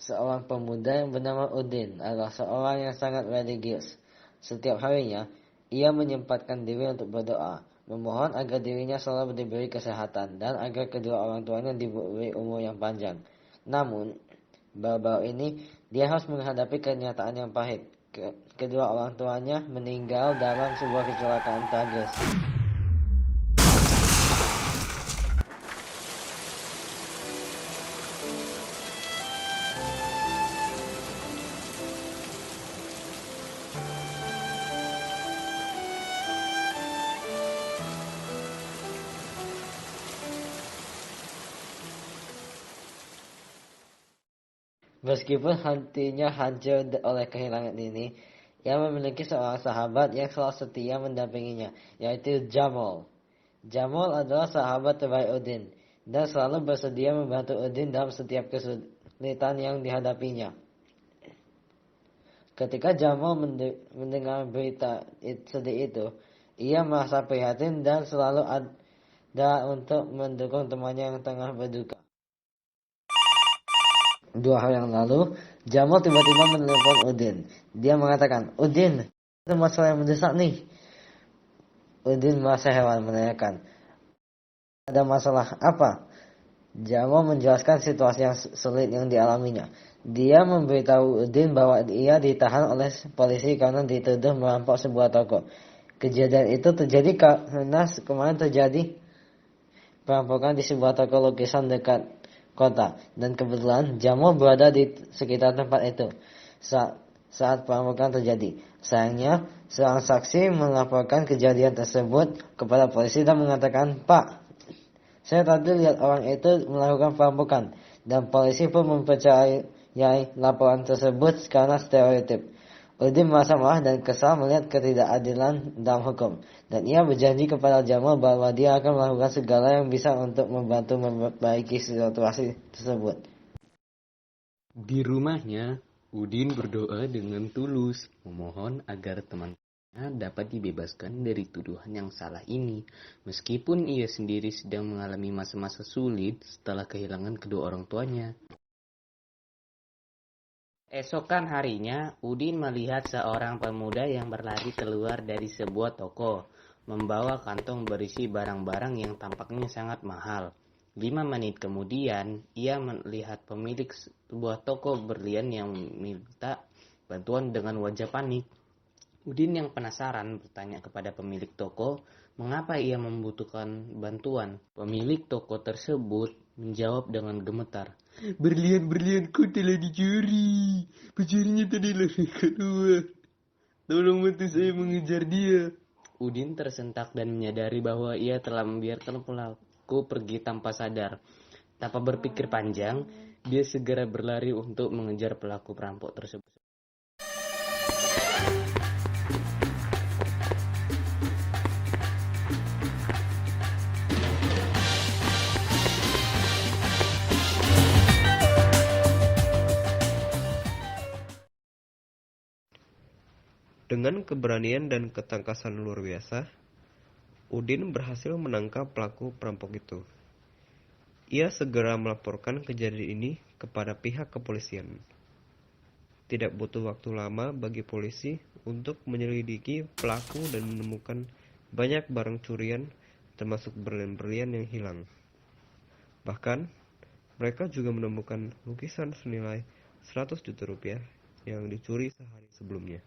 seorang pemuda yang bernama Udin adalah seorang yang sangat religius. Setiap harinya, ia menyempatkan diri untuk berdoa, memohon agar dirinya selalu diberi kesehatan dan agar kedua orang tuanya diberi umur yang panjang. Namun, baru-baru ini dia harus menghadapi kenyataan yang pahit. Kedua orang tuanya meninggal dalam sebuah kecelakaan tragis. Meskipun hatinya hancur oleh kehilangan ini, ia memiliki seorang sahabat yang selalu setia mendampinginya, yaitu Jamal. Jamal adalah sahabat terbaik Udin dan selalu bersedia membantu Udin dalam setiap kesulitan yang dihadapinya. Ketika Jamal mendengar berita sedih itu, ia merasa prihatin dan selalu ada untuk mendukung temannya yang tengah berduka. 2 hari yang lalu, Jamal tiba-tiba menelepon Udin. Dia mengatakan, "Udin, ada masalah yang mendesak nih." Udin merasa heran menanyakan, "Ada masalah apa?" Jamal menjelaskan situasi yang sulit yang dialaminya. Dia memberitahu Udin bahwa ia ditahan oleh polisi karena dituduh merampok sebuah toko. Kejadian itu terjadi karena kemarin terjadi perampokan di sebuah toko lukisan dekat kota, dan kebetulan Jamal berada di sekitar tempat itu saat perampokan terjadi. Sayangnya, seorang saksi melaporkan kejadian tersebut kepada polisi dan mengatakan, "Pak, saya tadi lihat orang itu melakukan perampokan," dan polisi pun mempercayai laporan tersebut karena stereotip. Udin merasa marah dan kesal melihat ketidakadilan dalam hukum, dan ia berjanji kepada Jamal bahwa dia akan melakukan segala yang bisa untuk membantu memperbaiki situasi tersebut. Di rumahnya, Udin berdoa dengan tulus, memohon agar teman-temannya dapat dibebaskan dari tuduhan yang salah ini, meskipun ia sendiri sedang mengalami masa-masa sulit setelah kehilangan kedua orang tuanya. Esokan harinya, Udin melihat seorang pemuda yang berlari keluar dari sebuah toko, membawa kantong berisi barang-barang yang tampaknya sangat mahal. 5 menit kemudian, ia melihat pemilik sebuah toko berlian yang meminta bantuan dengan wajah panik. Udin yang penasaran bertanya kepada pemilik toko, mengapa ia membutuhkan bantuan. Pemilik toko tersebut menjawab dengan gemetar, "Berlian-berlianku telah dicuri. Pencurinya tadi lari keluar. Tolong bantu saya mengejar dia." Udin tersentak dan menyadari bahwa ia telah membiarkan pelaku pergi tanpa sadar. Tanpa berpikir panjang, dia segera berlari untuk mengejar pelaku perampok tersebut. Dengan keberanian dan ketangkasan luar biasa, Udin berhasil menangkap pelaku perampok itu. Ia segera melaporkan kejadian ini kepada pihak kepolisian. Tidak butuh waktu lama bagi polisi untuk menyelidiki pelaku dan menemukan banyak barang curian, termasuk berlian-berlian yang hilang. Bahkan, mereka juga menemukan lukisan senilai 100 juta rupiah yang dicuri sehari sebelumnya.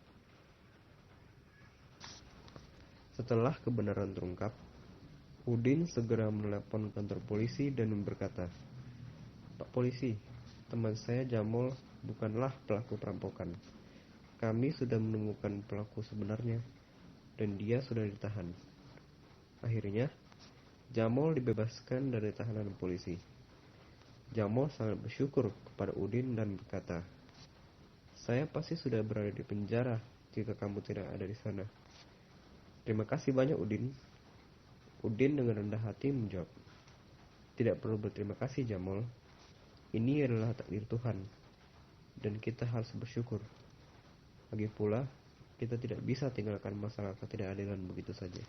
Setelah kebenaran terungkap, Udin segera menelepon kantor polisi dan berkata, "Pak polisi, teman saya Jamal bukanlah pelaku perampokan. Kami sudah menemukan pelaku sebenarnya dan dia sudah ditahan." Akhirnya, Jamal dibebaskan dari tahanan polisi. Jamal sangat bersyukur kepada Udin dan berkata, "Saya pasti sudah berada di penjara jika kamu tidak ada di sana." "Terima kasih banyak Udin." Udin dengan rendah hati menjawab, "Tidak perlu berterima kasih Jamal. Ini adalah takdir Tuhan, dan kita harus bersyukur. Lagi pula, kita tidak bisa tinggalkan masalah ketidakadilan begitu saja."